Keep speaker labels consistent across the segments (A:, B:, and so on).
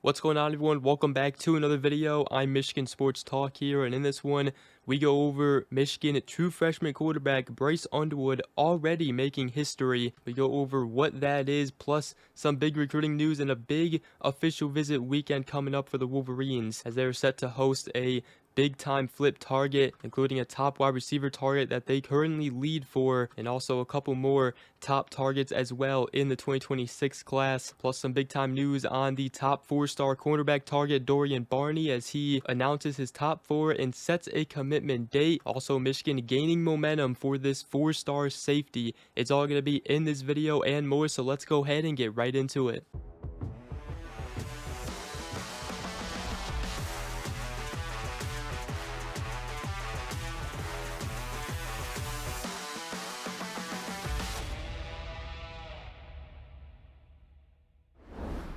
A: What's going on, everyone? Welcome back to another video. I'm Michigan Sports Talk here, and in this one we go over Michigan true freshman quarterback Bryce Underwood already making history. We go over what that is, plus some big recruiting news and a big official visit weekend coming up for the Wolverines, as they're set to host a big time flip target, including a top wide receiver target that they currently lead for, and also a couple more top targets as well in the 2026 class, plus some big time news on the top 4-star cornerback target Dorian Barney, as he announces his top 4 and sets a commitment date. Also, Michigan gaining momentum for this 4-star safety. It's all going to be in this video and more, so let's go ahead and get right into it.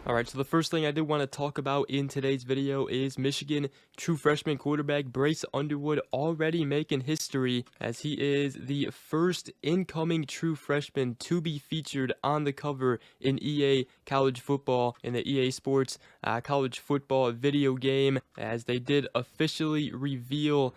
A: Alright, so the first thing I do want to talk about in today's video is Michigan true freshman quarterback Bryce Underwood already making history, as he is the first incoming true freshman to be featured on the cover in EA College Football, in the EA Sports College Football video game, as they did officially reveal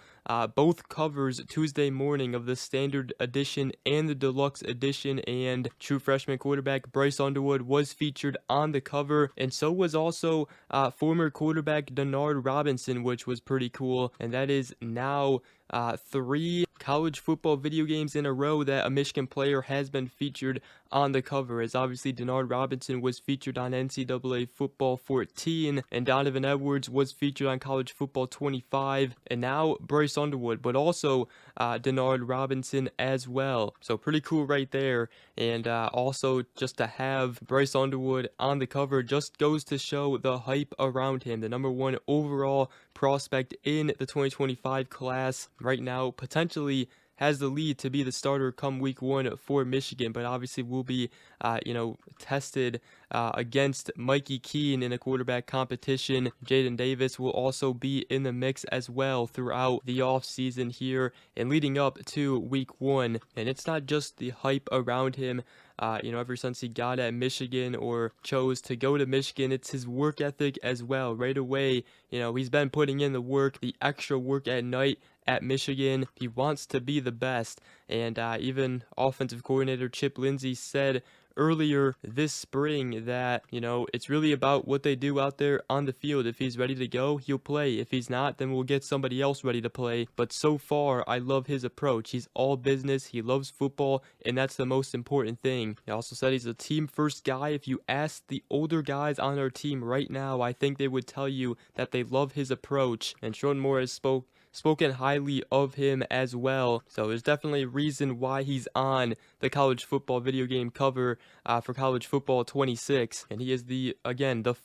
A: both covers Tuesday morning of the Standard Edition and the Deluxe Edition, and true freshman quarterback Bryce Underwood was featured on the cover, and so was also former quarterback Denard Robinson, which was pretty cool. And that is now 3 college football video games in a row that a Michigan player has been featured on the cover, as obviously Denard Robinson was featured on NCAA Football 14, and Donovan Edwards was featured on College Football 25, and now Bryce Underwood, but also Denard Robinson as well. So pretty cool right there. And also just to have Bryce Underwood on the cover just goes to show the hype around him. The #1 overall prospect in the 2025 class right now, potentially has the lead to be the starter come week 1 for Michigan, but obviously will be tested against Mikey Keene in a quarterback competition. Jaden Davis will also be in the mix as well throughout the offseason here and leading up to week 1. And it's not just the hype around him, ever since he got at Michigan or chose to go to Michigan, it's his work ethic as well. Right away, he's been putting in the work, the extra work at night at Michigan. He wants to be the best, and even offensive coordinator Chip Lindsey said earlier this spring that it's really about what they do out there on the field. If he's ready to go, he'll play. If he's not, then we'll get somebody else ready to play. But so far, I love his approach. He's all business, he loves football, and that's the most important thing. He also said he's a team first guy. If you ask the older guys on our team right now, I think they would tell you that they love his approach, and Sean Moore has spoken highly of him as well. So there's definitely a reason why he's on the college football video game cover for College Football 26, and he is the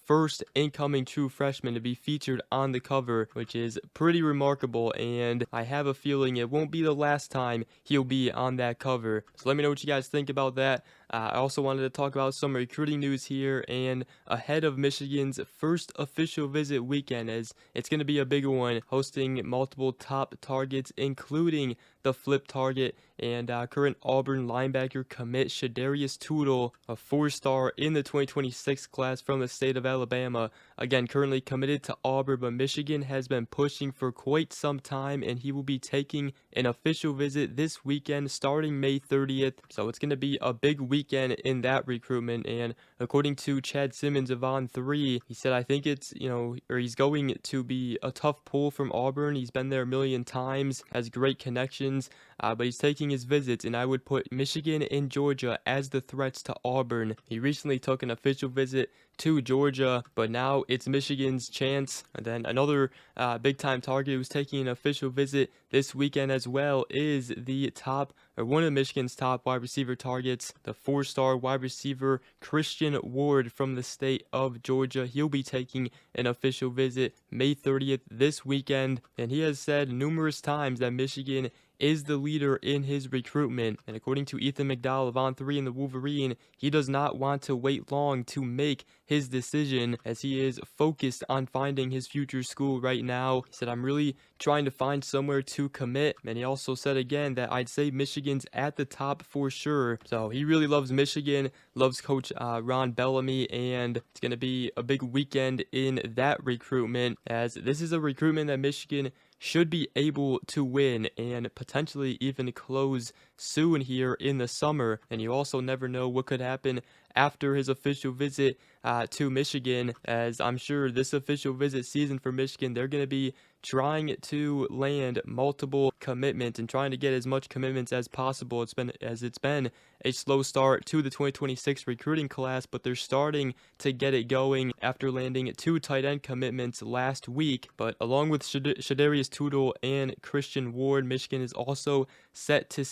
A: first incoming true freshman to be featured on the cover, which is pretty remarkable, and I have a feeling it won't be the last time he'll be on that cover. So let me know what you guys think about that. I also wanted to talk about some recruiting news here, and ahead of Michigan's first official visit weekend, as it's going to be a big one, hosting multiple top targets, including the flip target and current Auburn linebacker commit Shadarius Toodle, a 4-star in the 2026 class from the state of Alabama. Again, currently committed to Auburn, but Michigan has been pushing for quite some time, and he will be taking an official visit this weekend starting May 30th. So it's going to be a big weekend in that recruitment. And according to Chad Simmons of On3, he said, I think it's, he's going to be a tough pull from Auburn. He's been there a million times, has great connections, but he's taking his visits, and I would put Michigan and Georgia as the threats to Auburn. He recently took an official visit to Georgia, but now it's Michigan's chance. And then another big time target who's taking an official visit this weekend as well is one of Michigan's top wide receiver targets, the 4-star wide receiver Christian Ward from the state of Georgia. He'll be taking an official visit May 30th this weekend, and he has said numerous times that Michigan is the leader in his recruitment. And according to Ethan McDowell of On3 in the Wolverine, he does not want to wait long to make his decision, as he is focused on finding his future school right now. He said, "I'm really trying to find somewhere to commit." And he also said again that I'd say Michigan's at the top for sure. So he really loves Michigan, loves Coach Ron Bellamy, and it's going to be a big weekend in that recruitment, as this is a recruitment that Michigan should be able to win and potentially even close soon here in the summer. And you also never know what could happen after his official visit to Michigan, as I'm sure this official visit season for Michigan, they're going to be trying to land multiple commitments and trying to get as much commitments as possible. It's been a slow start to the 2026 recruiting class, but they're starting to get it going after landing 2 tight end commitments last week. But along with Shadarius Toodle and Christian Ward, Michigan is also set to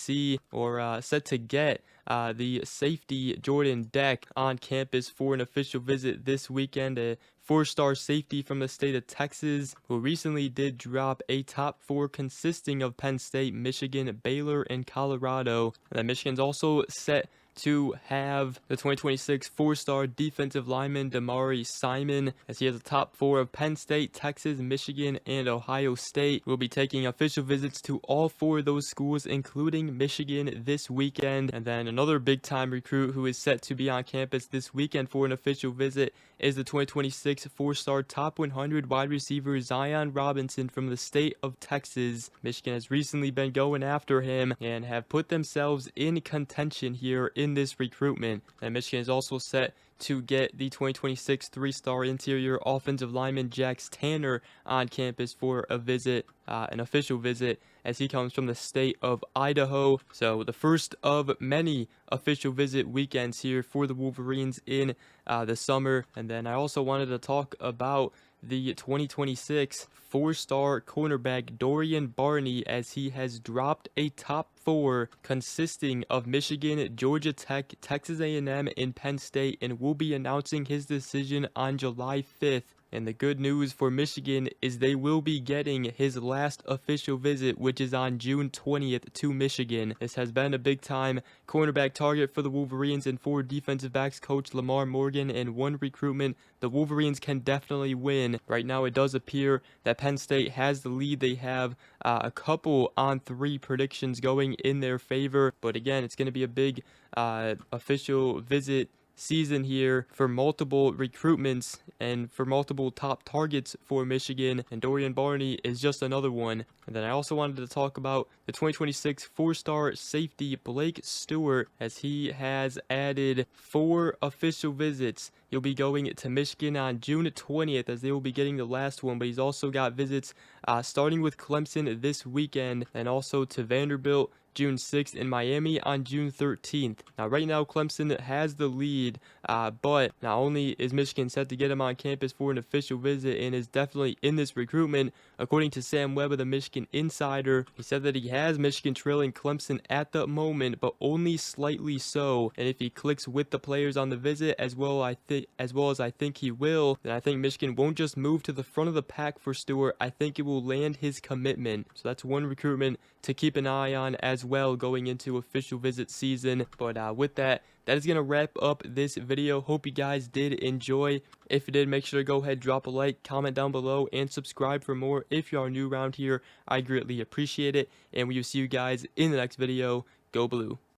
A: get the safety Jordan Deck on campus for an official visit this weekend. A 4-star safety from the state of Texas, who recently did drop a top 4 consisting of Penn State, Michigan, Baylor, and Colorado. And then Michigan's also set to have the 2026 4-star defensive lineman Damari Simon, as he has a top 4 of Penn State, Texas, Michigan, and Ohio State. We'll be taking official visits to all 4 of those schools, including Michigan, this weekend. And then another big-time recruit who is set to be on campus this weekend for an official visit is the 2026 4-star top 100 wide receiver Zion Robinson from the state of Texas. Michigan has recently been going after him and have put themselves in contention here in this recruitment. And Michigan is also set to get the 2026 3-star interior offensive lineman Jax Tanner on campus for a visit, an official visit, as he comes from the state of Idaho. So the first of many official visit weekends here for the Wolverines in the summer. And then I also wanted to talk about the 2026 4-star cornerback Dorian Barney, as he has dropped a top 4 consisting of Michigan, Georgia Tech, Texas A&M, and Penn State, and will be announcing his decision on July 5th. And the good news for Michigan is they will be getting his last official visit, which is on June 20th to Michigan. This has been a big-time cornerback target for the Wolverines and for defensive backs coach Lamar Morgan, and one recruitment the Wolverines can definitely win. Right now, it does appear that Penn State has the lead. They have a couple on 3 predictions going in their favor, but again, it's going to be a big official visit season here for multiple recruitments and for multiple top targets for Michigan, and Dorian Barney is just another one. And then I also wanted to talk about the 2026 4-star safety Blake Stewart, as he has added 4 official visits. He'll be going to Michigan on June 20th, as they will be getting the last one, but he's also got visits starting with Clemson this weekend, and also to Vanderbilt June 6th, in Miami on June 13th. Now, right now, Clemson has the lead, but not only is Michigan set to get him on campus for an official visit and is definitely in this recruitment, according to Sam Webb of the Michigan Insider, he said that he has Michigan trailing Clemson at the moment, but only slightly so. And if he clicks with the players on the visit, as well as I think he will, then I think Michigan won't just move to the front of the pack for Stewart. I think it will land his commitment. So that's one recruitment to keep an eye on as well going into official visit season. But with that is going to wrap up this video. Hope you guys did enjoy. If you did, make sure to go ahead, drop a like, comment down below, and subscribe for more. If you are new around here, I greatly appreciate it. And we will see you guys in the next video. Go Blue.